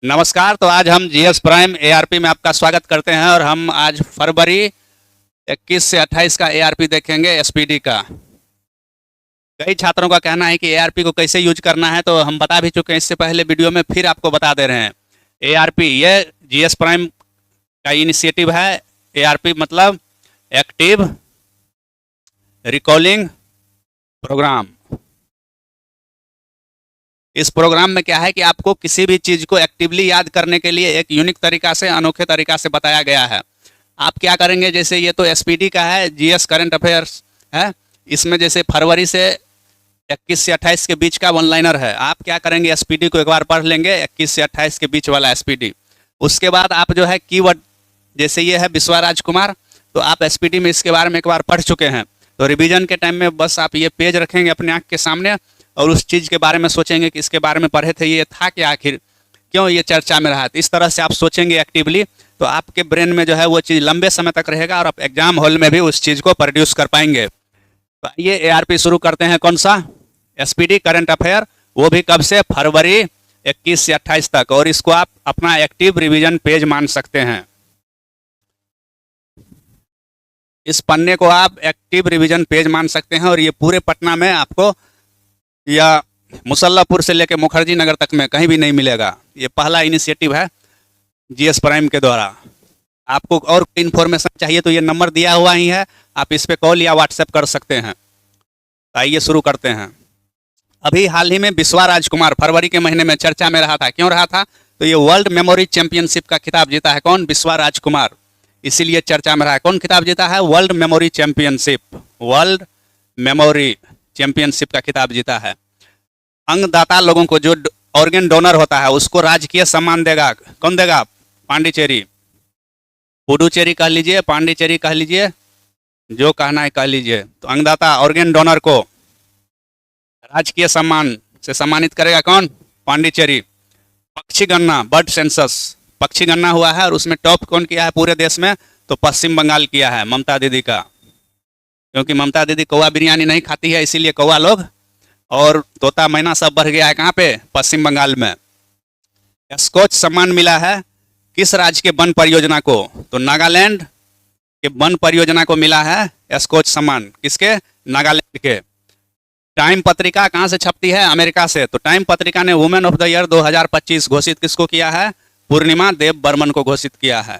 नमस्कार। तो आज हम जीएस प्राइम एआरपी में आपका स्वागत करते हैं और हम आज फरवरी 21 से 28 का एआरपी देखेंगे एसपीडी का। कई छात्रों का कहना है कि एआरपी को कैसे यूज करना है, तो हम बता भी चुके हैं इससे पहले वीडियो में, फिर आपको बता दे रहे हैं। एआरपी ये जीएस प्राइम का इनिशिएटिव है। एआरपी मतलब एक्टिव रिकॉलिंग प्रोग्राम। इस प्रोग्राम में क्या है कि आपको किसी भी चीज़ को एक्टिवली याद करने के लिए एक यूनिक तरीका से, अनोखे तरीका से बताया गया है। आप क्या करेंगे, जैसे ये तो एसपीडी का है, जीएस करंट अफेयर्स है। इसमें जैसे फरवरी से 21 से 28 के बीच का वन लाइनर है। आप क्या करेंगे, एसपीडी को एक बार पढ़ लेंगे, 21 से 28 के बीच वाला एसपीडी। उसके बाद आप जो है कीवर्ड, जैसे ये है बिस्वा राजकुमार, तो आप एसपीडी में इसके बारे में एक बार पढ़ चुके हैं। तो रिवीजन के टाइम में बस आप ये पेज रखेंगे अपने आँख के सामने और उस चीज़ के बारे में सोचेंगे कि इसके बारे में पढ़े थे, ये था क्या, आखिर क्यों ये चर्चा में रहा। तो इस तरह से आप सोचेंगे एक्टिवली, तो आपके ब्रेन में जो है वो चीज़ लंबे समय तक रहेगा और आप एग्जाम हॉल में भी उस चीज़ को प्रोड्यूस कर पाएंगे। तो ये एआरपी शुरू करते हैं। कौन सा? SPD current affair. वो भी कब से? फरवरी 21 से 28 तक। और इसको आप अपना एक्टिव रिविजन पेज मान सकते हैं। इस पन्ने को आप एक्टिव रिवीजन पेज मान सकते हैं। और ये पूरे पटना में आपको, या मुसल्लापुर से लेकर मुखर्जी नगर तक में कहीं भी नहीं मिलेगा। ये पहला इनिशिएटिव है जीएस प्राइम के द्वारा। आपको और इन्फॉर्मेशन चाहिए तो ये नंबर दिया हुआ ही है, आप इस पे कॉल या व्हाट्सएप कर सकते हैं। आइए शुरू करते हैं। अभी हाल ही में बिस्वा राजकुमार फरवरी के महीने में चर्चा में रहा था। क्यों रहा था? तो ये वर्ल्ड मेमोरी चैंपियनशिप का खिताब जीता है। कौन? बिस्वा राजकुमार। इसीलिए चर्चा में रहा है। कौन खिताब जीता है? World memory championship. World memory championship का खिताब जीता है। अंगदाता लोगों को, जो ऑर्गन डोनर होता है, उसको राजकीय सम्मान देगा। कौन देगा? पांडिचेरी, पुडुचेरी कह लीजिए, पांडिचेरी कह लीजिए, जो कहना है कह लीजिए। तो अंगदाता ऑर्गन डोनर को राजकीय सम्मान से सम्मानित करेगा। कौन? पांडिचेरी। पक्षी गणना, बर्ड सेंसस, पक्षी गणना हुआ है और उसमें टॉप कौन किया है पूरे देश में? तो पश्चिम बंगाल किया है, ममता दीदी का। क्योंकि ममता दीदी कौवा बिरयानी नहीं खाती है, इसीलिए कौवा लोग और तोता मैना सब बढ़ गया है। कहाँ पे? पश्चिम बंगाल में। स्कॉच सम्मान मिला है किस राज्य के वन परियोजना को? तो नागालैंड के वन परियोजना को मिला है स्कॉच सम्मान। किसके? नागालैंड के। टाइम पत्रिका कहाँ से छपती है? अमेरिका से। तो टाइम पत्रिका ने वुमेन ऑफ द ईयर 2025 घोषित किसको किया है? पूर्णिमा देव बर्मन को घोषित किया है।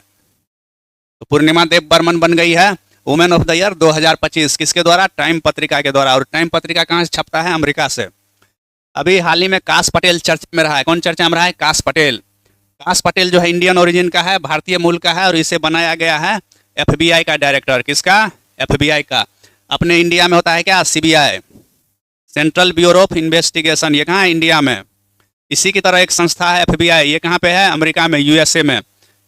तो पूर्णिमा देव बर्मन बन गई है वुमेन ऑफ द ईयर 2025। किसके द्वारा? टाइम पत्रिका के द्वारा। और टाइम पत्रिका कहाँ से छपता है? अमेरिका से। अभी हाल ही में काश पटेल चर्चा में रहा है। कौन चर्चा में रहा है? काश पटेल। काश पटेल जो है इंडियन ओरिजिन का है, भारतीय मूल का है और इसे बनाया गया है एफबीआई का डायरेक्टर। किसका? एफबीआई का। अपने इंडिया में होता है क्या? CBI, central bureau of investigation. ये कहाँ है? इंडिया में। इसी की तरह एक संस्था है एफबीआई, ये कहाँ पे है? अमेरिका में, यूएसए में।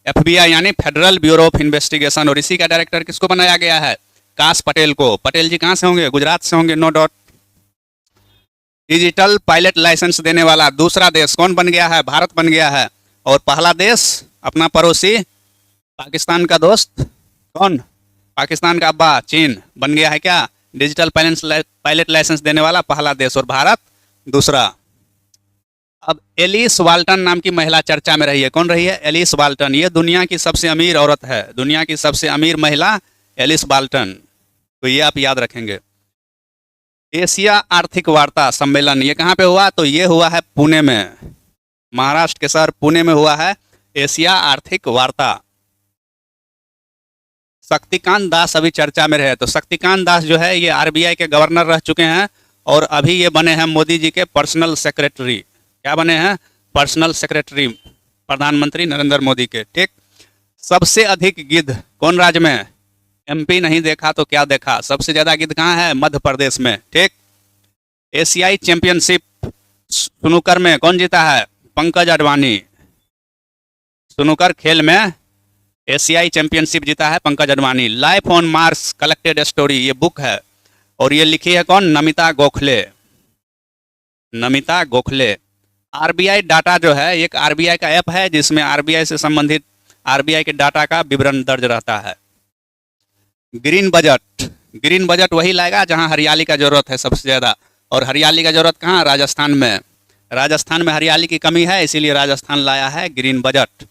एफबीआई यानी फेडरल ब्यूरो ऑफ इन्वेस्टिगेशन। और इसी का डायरेक्टर किसको बनाया गया है? काश पटेल को। पटेल जी कहाँ से होंगे? गुजरात से होंगे, no doubt. Digital pilot license देने वाला दूसरा देश कौन बन गया है? भारत बन गया है। और पहला देश अपना पड़ोसी पाकिस्तान का दोस्त कौन? पाकिस्तान का अब्बा चीन बन गया है क्या? डिजिटल पायलट लाइसेंस देने वाला पहला देश और भारत दूसरा। अब एलिस वाल्टन नाम की महिला चर्चा में रही है। कौन रही है? Alice Walton. ये दुनिया की सबसे अमीर औरत है, दुनिया की सबसे अमीर महिला एलिस वाल्टन। तो ये आप याद रखेंगे। एशिया आर्थिक वार्ता सम्मेलन ये कहाँ पे हुआ? तो ये हुआ है पुणे में, महाराष्ट्र के शहर पुणे में हुआ है एशिया आर्थिक वार्ता। शक्तिकांत दास अभी चर्चा में रहे। तो शक्तिकांत दास जो है ये आरबीआई के गवर्नर रह चुके हैं और अभी ये बने हैं मोदी जी के पर्सनल सेक्रेटरी। क्या बने हैं? पर्सनल सेक्रेटरी प्रधानमंत्री नरेंद्र मोदी के। ठीक। सबसे अधिक गिद्ध कौन राज्य में? एमपी नहीं देखा तो क्या देखा, सबसे ज्यादा गिद्ध कहाँ है? मध्य प्रदेश में। ठीक। एशियाई चैंपियनशिप स्नूकर में कौन जीता है? पंकज अडवाणी। स्नूकर खेल में एशियाई चैंपियनशिप जीता है Pankaj Advani. Life on Mars collected story ये बुक है और ये लिखी है कौन? नमिता गोखले। नमिता गोखले। आरबीआई डाटा जो है, एक आरबीआई का ऐप है जिसमें आरबीआई से संबंधित आरबीआई के डाटा का विवरण दर्ज रहता है। Green budget. ग्रीन बजट वही लाएगा जहां हरियाली का जरूरत है सबसे ज्यादा, और हरियाली का जरूरत कहाँ? राजस्थान में। राजस्थान में हरियाली की कमी है, इसीलिए राजस्थान लाया है ग्रीन बजट।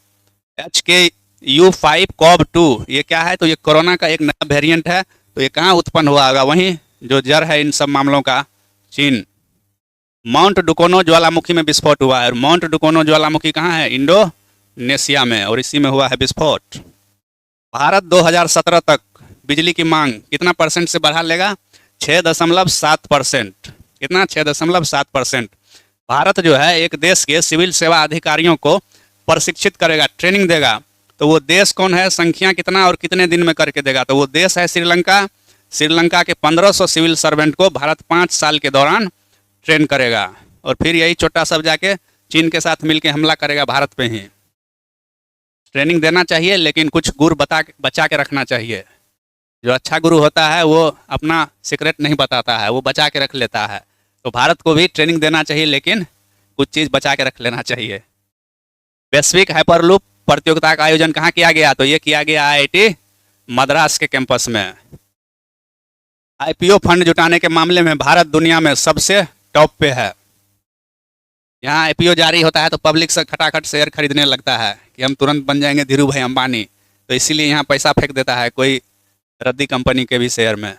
HKU5CoV2 ये क्या है? तो ये कोरोना का एक नया वेरिएंट है। तो ये कहाँ उत्पन्न हुआ होगा? वहीं जो जड़ है इन सब मामलों का, चीन। माउंट डुकोनो ज्वालामुखी में विस्फोट हुआ है, और माउंट डुकोनो ज्वालामुखी कहाँ है? इंडोनेशिया में, और इसी में हुआ है विस्फोट। भारत 2017 तक बिजली की मांग कितना परसेंट से बढ़ा लेगा? 6.7%। कितना? 6.7%। भारत जो है एक देश के सिविल सेवा अधिकारियों को प्रशिक्षित करेगा, ट्रेनिंग देगा। तो वो देश कौन है? संख्या कितना और कितने दिन में करके देगा? तो वो देश है श्रीलंका। श्रीलंका के 1500 सिविल सर्वेंट को भारत 5 साल के दौरान ट्रेन करेगा, और फिर यही छोटा सब जाके चीन के साथ मिलकर हमला करेगा भारत पे ही। ट्रेनिंग देना चाहिए, लेकिन कुछ गुर बचा के रखना चाहिए। जो अच्छा गुरु होता है वो अपना सीक्रेट नहीं बताता है, वो बचा के रख लेता है। तो भारत को भी ट्रेनिंग देना चाहिए, लेकिन कुछ चीज़ बचा के रख लेना चाहिए। वैश्विक हाइपरलूप प्रतियोगिता का आयोजन कहाँ किया गया? तो ये किया गया IIT मद्रास के कैंपस में। IPO फंड जुटाने के मामले में भारत दुनिया में सबसे टॉप पे है। यहाँ IPO जारी होता है तो पब्लिक से खटाखट शेयर खरीदने लगता है कि हम तुरंत बन जाएंगे धीरू भाई अंबानी। तो इसीलिए यहाँ पैसा फेंक देता है कोई रद्दी कंपनी के भी शेयर में।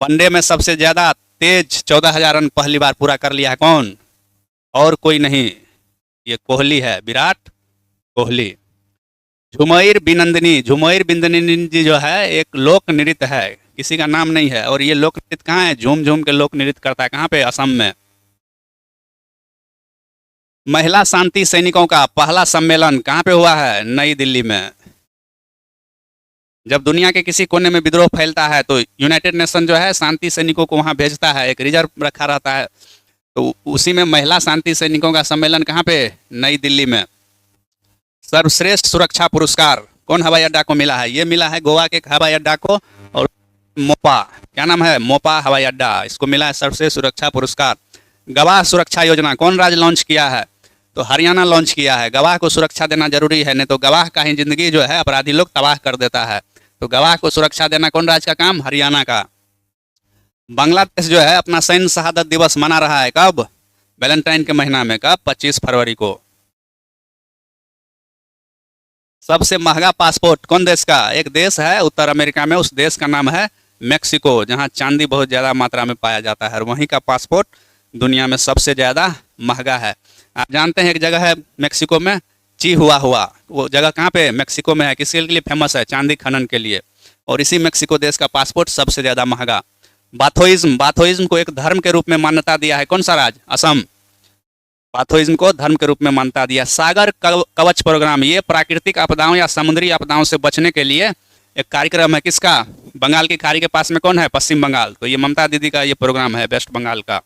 वनडे में सबसे ज़्यादा तेज 14,000 रन पहली बार पूरा कर लिया है कौन? और कोई नहीं, ये कोहली है, विराट कोहली। झुमैर बिनंदिनी, झुमैर बिनंदिनी जी जो है एक लोक नृत्य है, किसी का नाम नहीं है। और ये लोक नृत्य कहाँ है? झूम झूम के लोक नृत्य करता है। कहाँ पे? असम में। महिला शांति सैनिकों का पहला सम्मेलन कहाँ पे हुआ है? नई दिल्ली में। जब दुनिया के किसी कोने में विद्रोह फैलता है तो यूनाइटेड नेशन जो है शांति सैनिकों को वहाँ भेजता है, एक रिजर्व रखा रहता है। तो उसी में महिला शांति सैनिकों का सम्मेलन कहाँ पे? नई दिल्ली में। सर्वश्रेष्ठ सुरक्षा पुरस्कार कौन हवाई अड्डा को मिला है? ये मिला है गोवा के हवाई अड्डा को, और मोपा, क्या नाम है? मोपा हवाई अड्डा, इसको मिला है सर्वश्रेष्ठ सुरक्षा पुरस्कार। गवाह सुरक्षा योजना कौन राज्य लॉन्च किया है? तो हरियाणा लॉन्च किया है। गवाह को सुरक्षा देना जरूरी है, नहीं तो गवाह का ही जिंदगी जो है अपराधी लोग तबाह कर देता है। तो गवाह को सुरक्षा देना कौन राज्य का काम? हरियाणा का। बांग्लादेश जो है अपना सैन्य शहादत दिवस मना रहा है कब? वैलेंटाइन के महीना में। कब? 25 फरवरी को। सबसे महंगा पासपोर्ट कौन देश का? एक देश है उत्तर अमेरिका में, उस देश का नाम है मेक्सिको, जहां चांदी बहुत ज़्यादा मात्रा में पाया जाता है, और वहीं का पासपोर्ट दुनिया में सबसे ज़्यादा महंगा है। आप जानते हैं एक जगह है मेक्सिको में, चिहुआहुआ, वो जगह कहाँ पे? मेक्सिको में है। किसके लिए फेमस है? चांदी खनन के लिए। और इसी मेक्सिको देश का पासपोर्ट सबसे ज़्यादा महंगा। बाथोइज्म, बाथोइज्म को एक धर्म के रूप में मान्यता दिया है कौन सा राज्य? असम। बाथोइज्म को धर्म के रूप में मान्यता दिया। सागर कवच प्रोग्राम, ये प्राकृतिक आपदाओं या समुद्री आपदाओं से बचने के लिए एक कार्यक्रम है। किसका? बंगाल की खाड़ी के पास में कौन है? पश्चिम बंगाल। तो ये ममता दीदी का ये प्रोग्राम है, वेस्ट बंगाल का।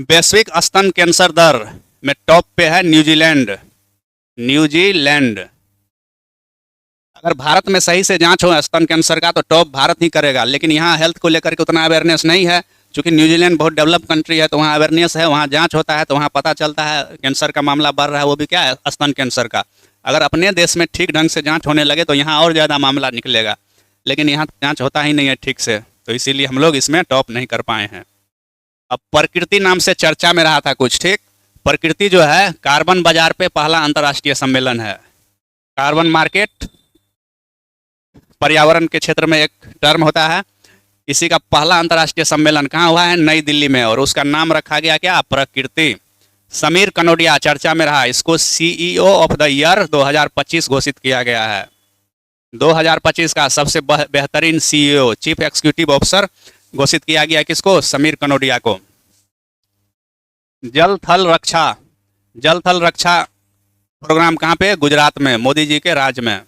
वैश्विक स्तन कैंसर दर में टॉप पे है न्यूजीलैंड। न्यूजीलैंड। अगर भारत में सही से जांच हो स्तन कैंसर का तो टॉप भारत ही करेगा, लेकिन यहाँ हेल्थ को लेकर के उतना अवेयरनेस नहीं है। चूंकि न्यूजीलैंड बहुत डेवलप कंट्री है तो वहाँ अवेयरनेस है, वहाँ जांच होता है, तो वहाँ पता चलता है कैंसर का मामला बढ़ रहा है, वो भी क्या है? स्तन कैंसर का। अगर अपने देश में ठीक ढंग से जाँच होने लगे तो यहाँ और ज़्यादा मामला निकलेगा, लेकिन यहाँ जाँच होता ही नहीं है ठीक से, तो इसीलिए हम लोग इसमें टॉप नहीं कर पाए हैं। अब प्रकृति नाम से चर्चा में रहा था कुछ, ठीक? प्रकृति जो है कार्बन बाजार पे पहला अंतर्राष्ट्रीय सम्मेलन है। कार्बन मार्केट पर्यावरण के क्षेत्र में एक टर्म होता है। इसी का पहला अंतर्राष्ट्रीय सम्मेलन कहाँ हुआ है? नई दिल्ली में, और उसका नाम रखा गया क्या? प्रकृति। समीर कनोडिया चर्चा में रहा, इसको CEO ऑफ द ईयर 2025 घोषित किया गया है। 2025 का सबसे बेहतरीन CEO, चीफ एग्जीक्यूटिव ऑफिसर घोषित किया गया किसको? समीर कनोडिया को। जल थल रक्षा, जल थल रक्षा प्रोग्राम कहाँ पे? गुजरात में, मोदी जी के राज्य में।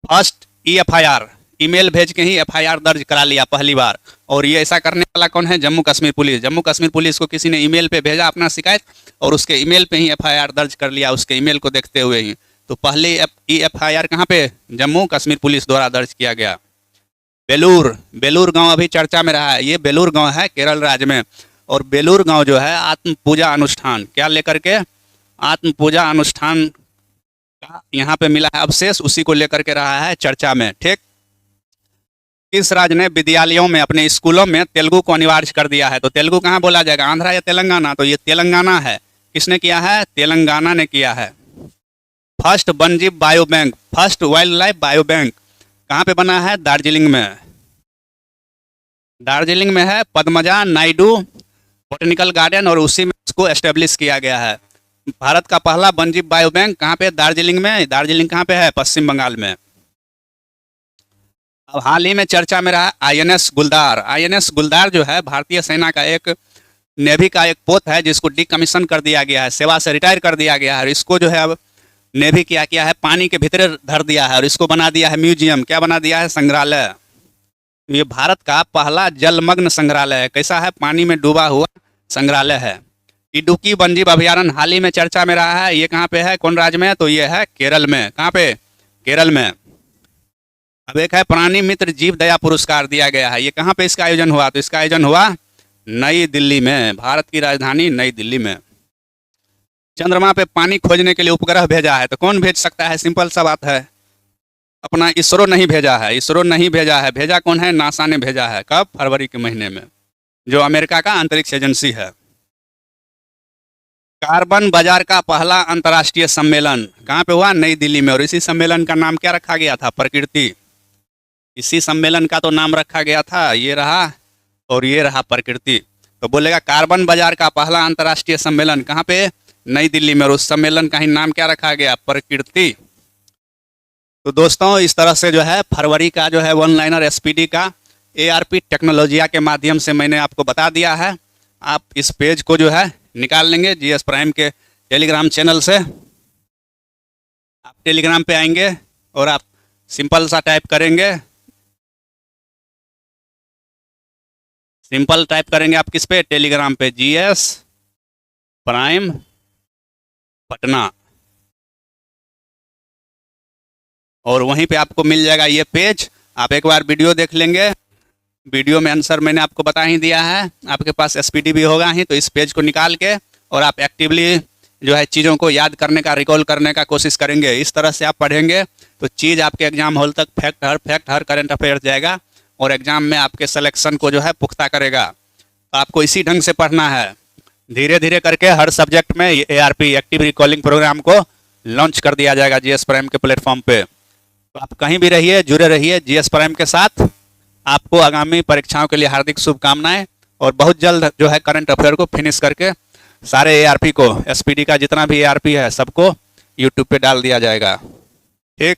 फर्स्ट EFIR, ईमेल भेज के ही FIR दर्ज करा लिया पहली बार, और ये ऐसा करने वाला कौन है? जम्मू कश्मीर पुलिस। जम्मू कश्मीर पुलिस को किसी ने ईमेल पे भेजा अपना शिकायत, और उसके ईमेल पे ही FIR दर्ज कर लिया, उसके ईमेल को देखते हुए ही। तो पहले EFIR कहाँ पे? जम्मू कश्मीर पुलिस द्वारा दर्ज किया गया। बेलूर, बेलूर गांव अभी चर्चा में रहा है। ये बेलूर गांव है केरल राज्य में, और बेलूर गांव जो है आत्म पूजा अनुष्ठान क्या लेकर के? आत्म पूजा अनुष्ठान का यहाँ पे मिला है अवशेष, उसी को लेकर के रहा है चर्चा में, ठीक? किस राज्य ने विद्यालयों में, अपने स्कूलों में तेलुगु को अनिवार्य कर दिया है? तो तेलुगु कहाँ बोला जाएगा, आंध्रा या तेलंगाना? तो ये तेलंगाना है। किसने किया है? तेलंगाना ने किया है। फर्स्ट वन्यजीव bio bank, first wild life bio bank कहाँ पे बना है? दार्जिलिंग में। दार्जिलिंग में है पद्मजा नायडू बोटेनिकल गार्डन, और उसी में इसको एस्टेब्लिश किया गया है। भारत का पहला वन्यजीव बायो बैंक कहाँ पे? दार्जिलिंग में। दार्जिलिंग कहाँ पे है? पश्चिम बंगाल में। अब हाल ही में चर्चा में रहा आईएनएस गुलदार। आईएनएस गुलदार जो है भारतीय सेना का एक, नेवी का एक पोत है जिसको डिकमीशन कर दिया गया है, सेवा से रिटायर कर दिया गया है, और इसको जो है अब नेवी क्या किया है, पानी के भीतर धर दिया है और इसको बना दिया है म्यूजियम। क्या बना दिया है? संग्रहालय। ये भारत का पहला जलमग्न संग्रहालय है। कैसा है? पानी में डूबा हुआ संग्रहालय है। इडुक्की वन्यजीव अभयारण्य हाल ही में चर्चा में रहा है। ये कहाँ पे है? कौन राज्य में? तो ये है केरल में। कहाँ पे? केरल में। अब एक है प्राणी मित्र जीव दया पुरस्कार दिया गया है। ये कहाँ पे इसका आयोजन हुआ? तो इसका आयोजन हुआ नई दिल्ली में, भारत की राजधानी नई दिल्ली में। चंद्रमा पे पानी खोजने के लिए उपग्रह भेजा है, तो कौन भेज सकता है? सिंपल सा बात है, अपना इसरो नहीं भेजा है। इसरो नहीं भेजा है। भेजा कौन है? नासा ने भेजा है। कब? फरवरी के महीने में, जो अमेरिका का अंतरिक्ष एजेंसी है। कार्बन बाजार का पहला अंतर्राष्ट्रीय सम्मेलन कहाँ पे हुआ? नई दिल्ली में। और इसी सम्मेलन का नाम क्या रखा गया था? प्रकृति। इसी सम्मेलन का तो नाम रखा गया था, ये रहा और ये रहा प्रकृति। तो बोलेगा कार्बन बाजार का पहला अंतर्राष्ट्रीय सम्मेलन कहाँ पे? नई दिल्ली में। और उस सम्मेलन का ही नाम क्या रखा गया? प्रकृति। तो दोस्तों इस तरह से जो है फरवरी का जो है वन लाइनर एसपीडी का एआरपी टेक्नोलॉजिया के माध्यम से मैंने आपको बता दिया है। आप इस पेज को जो है निकाल लेंगे जीएस प्राइम के टेलीग्राम चैनल से। आप टेलीग्राम पे आएंगे और आप सिंपल सा टाइप करेंगे, सिंपल टाइप करेंगे आप किस पे? टेलीग्राम पे, जीएस प्राइम पटना, और वहीं पे आपको मिल जाएगा ये पेज। आप एक बार वीडियो देख लेंगे, वीडियो में आंसर मैंने आपको बता ही दिया है। आपके पास एसपीडी भी होगा ही, तो इस पेज को निकाल के और आप एक्टिवली जो है चीज़ों को याद करने का, रिकॉल करने का कोशिश करेंगे। इस तरह से आप पढ़ेंगे तो चीज़ आपके एग्जाम हॉल तक फैक्ट हर करंट अफेयर जाएगा और एग्जाम में आपके सिलेक्शन को जो है पुख्ता करेगा। तो आपको इसी ढंग से पढ़ना है। धीरे धीरे करके हर सब्जेक्ट में एआरपी एक्टिव रिकॉलिंग प्रोग्राम को लॉन्च कर दिया जाएगा जीएस प्राइम के प्लेटफॉर्म पे। तो आप कहीं भी रहिए, जुड़े रहिए जीएस प्राइम के साथ। आपको आगामी परीक्षाओं के लिए हार्दिक शुभकामनाएं, और बहुत जल्द जो है करंट अफेयर को फिनिश करके सारे एआरपी को, एसपीडी का जितना भी एआरपी है सबको यूट्यूब पे डाल दिया जाएगा। ठीक।